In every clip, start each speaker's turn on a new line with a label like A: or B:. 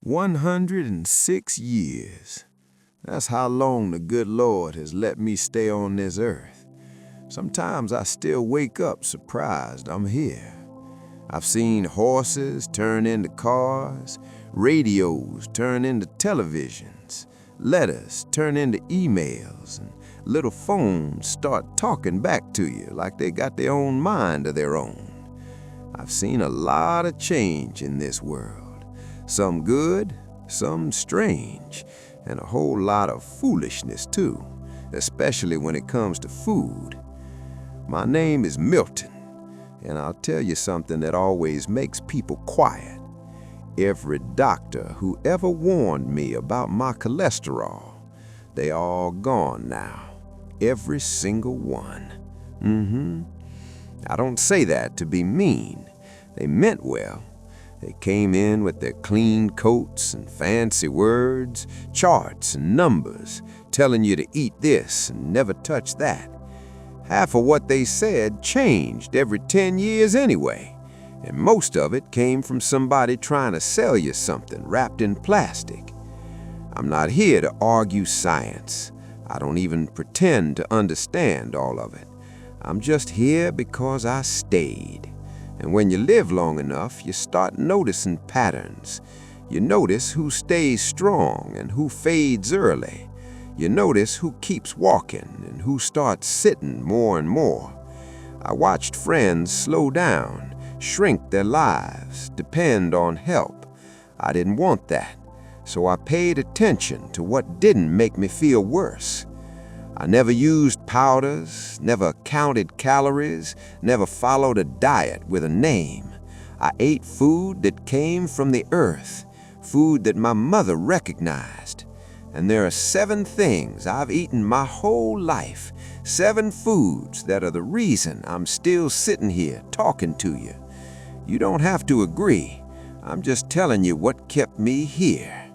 A: 106 years. That's how long the good Lord has let me stay on this earth. Sometimes I still wake up surprised I'm here. I've seen horses turn into cars, radios turn into televisions, letters turn into emails, and little phones start talking back to you like they got their own mind of their own. I've seen a lot of change in this world, some good, some strange, and a whole lot of foolishness too, especially when it comes to food. My name is Milton, and I'll tell you something that always makes people quiet. Every doctor who ever warned me about my cholesterol, they all gone now. Every single one. I don't say that to be mean. They meant well. They came in with their clean coats and fancy words, charts and numbers, telling you to eat this and never touch that. Half of what they said changed every 10 years anyway, and most of it came from somebody trying to sell you something wrapped in plastic. I'm not here to argue science. I don't even pretend to understand all of it. I'm just here because I stayed. And when you live long enough, you start noticing patterns. You notice who stays strong and who fades early. You notice who keeps walking and who starts sitting more and more. I watched friends slow down, shrink their lives, depend on help. I didn't want that, so I paid attention to what didn't make me feel worse. I never used powders, never counted calories, never followed a diet with a name. I ate food that came from the earth, food that my mother recognized. And there are 7 things I've eaten my whole life, 7 foods that are the reason I'm still sitting here talking to you. You don't have to agree. I'm just telling you what kept me here.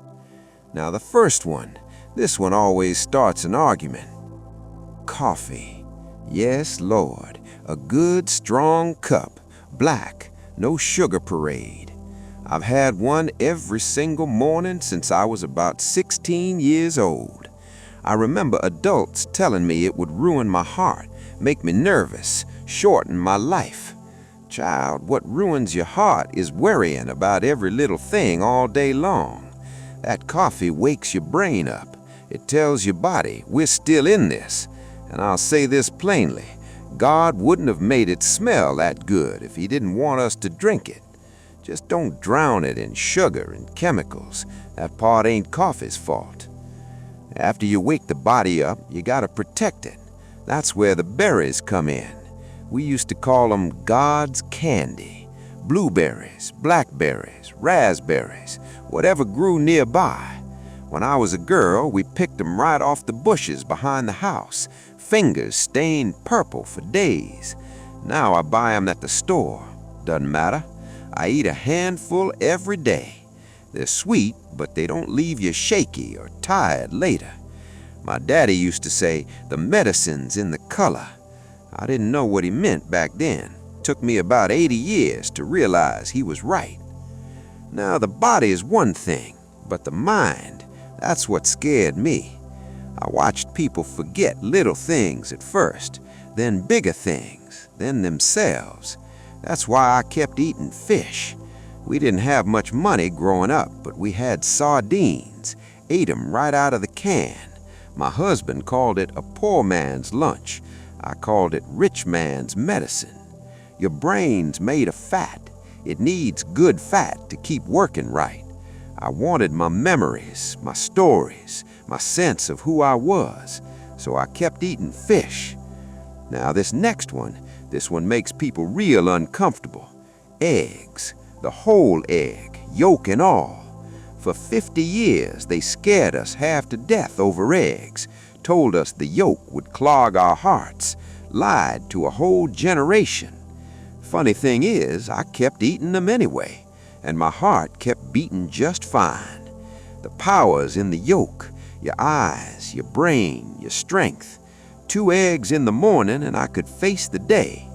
A: Now the first one, this one always starts an argument. Coffee. Yes, Lord, a good strong cup, black, no sugar parade. I've had one every single morning since I was about 16 years old. I remember adults telling me it would ruin my heart, make me nervous, shorten my life. Child, what ruins your heart is worrying about every little thing all day long. That coffee wakes your brain up. It tells your body, we're still in this. And I'll say this plainly, God wouldn't have made it smell that good if He didn't want us to drink it. Just don't drown it in sugar and chemicals. That part ain't coffee's fault. After you wake the body up, you gotta protect it. That's where the berries come in. We used to call them God's candy. Blueberries, blackberries, raspberries, whatever grew nearby. When I was a girl, we picked them right off the bushes behind the house, fingers stained purple for days. Now I buy them at the store. Doesn't matter. I eat a handful every day. They're sweet, but they don't leave you shaky or tired later. My daddy used to say, the medicine's in the color. I didn't know what he meant back then. Took me about 80 years to realize he was right. Now the body is one thing, but the mind, that's what scared me. I watched people forget little things at first, then bigger things, then themselves. That's why I kept eating fish. We didn't have much money growing up, but we had sardines, ate 'em right out of the can. My husband called it a poor man's lunch. I called it rich man's medicine. Your brain's made of fat. It needs good fat to keep working right. I wanted my memories, my stories, my sense of who I was, so I kept eating fish. Now this next one, this one makes people real uncomfortable. Eggs, the whole egg, yolk and all. For 50 years they scared us half to death over eggs, told us the yolk would clog our hearts, lied to a whole generation. Funny thing is, I kept eating them anyway, and my heart kept beating just fine. The power's in the yolk, your eyes, your brain, your strength. 2 eggs in the morning and I could face the day.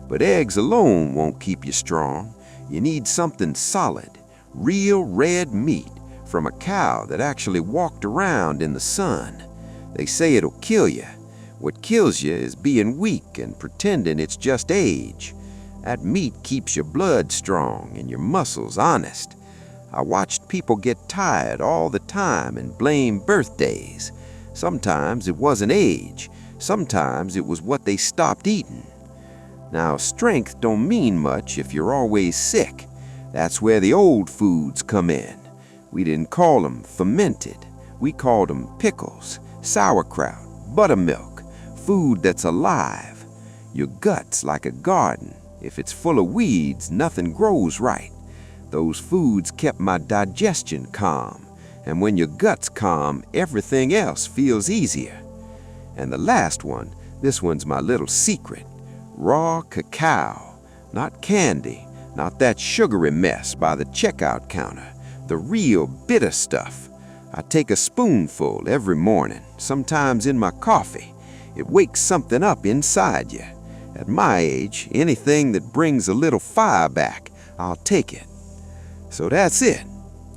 A: But eggs alone won't keep you strong. You need something solid, real red meat, from a cow that actually walked around in the sun. They say it'll kill you. What kills you is being weak and pretending it's just age. That meat keeps your blood strong and your muscles honest. I watched people get tired all the time and blame birthdays. Sometimes it wasn't age. Sometimes it was what they stopped eating. Now, strength don't mean much if you're always sick. That's where the old foods come in. We didn't call them fermented. We called them pickles, sauerkraut, buttermilk, food that's alive. Your gut's like a garden. If it's full of weeds, nothing grows right. Those foods kept my digestion calm. And when your gut's calm, everything else feels easier. And the last one, this one's my little secret. Raw cacao, not candy, not that sugary mess by the checkout counter, the real bitter stuff. I take a spoonful every morning, sometimes in my coffee. It wakes something up inside you. At my age, anything that brings a little fire back, I'll take it. So that's it.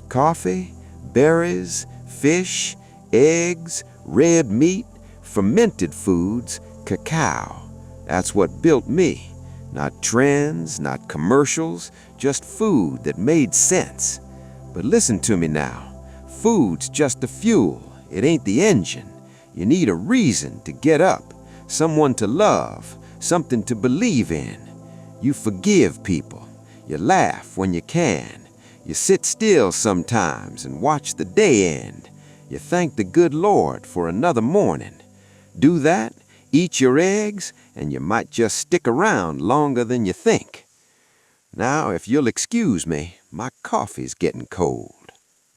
A: Coffee, berries, fish, eggs, red meat, fermented foods, cacao. That's what built me. Not trends, not commercials, just food that made sense. But listen to me now. Food's just the fuel. It ain't the engine. You need a reason to get up, someone to love, something to believe in. You forgive people. You laugh when you can. You sit still sometimes and watch the day end. You thank the good Lord for another morning. Do that, eat your eggs, and you might just stick around longer than you think. Now, if you'll excuse me, my coffee's getting cold.